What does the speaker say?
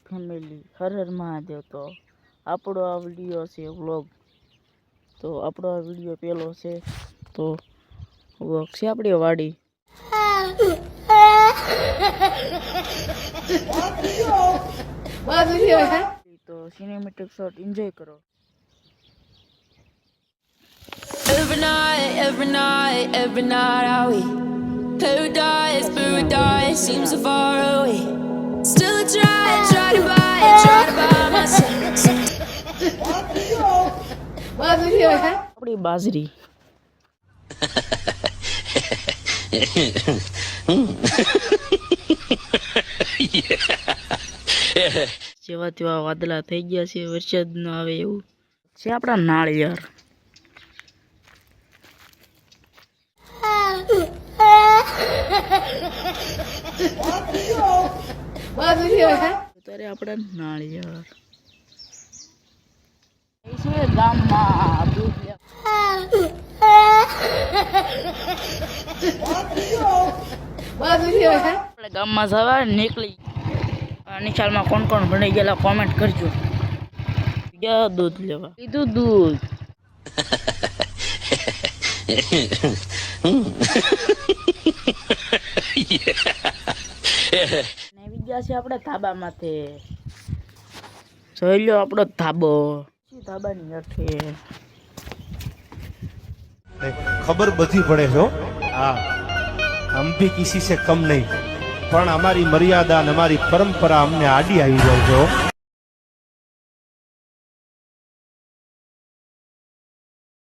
Family Har Har Mahadev. તો આપણો આ વિડીયો છે વ્લોગ. તો આપણો આ વિડીયો પહેલો છે તો વ્લોગ છે આપણી વાડી. તો સિનેમેટિક શોટ એન્જોય કરો. Every night I we paradise seems so far away. Still I try to buy myself. આપણી બાજરી. જેવા તેવા વાદળા થઈ ગયા છે, વરસાદ ન આવે એવું છે. આપણા નાળિયેર. અત્યારે આપણા નાળિયેર છે ગામમાં દૂધ આપણે ગામમાં જવા નીકળી. નિશાળમાં કોણ કોણ ભણી ગયેલા કોમેન્ટ કરજો. ગયા દૂધ લેવા. લીધું દૂધ. આવી ગયા છે આપણે ધાબામાંથી. જોઈ લો આપણો ધાબો. ધાબાની હેઠે खबर बधी पड़े हो हाँ हम भी किसी से कम नहीं पण हमारी मर्यादा हमारी परंपरा हमने आड़ी आई जाए जो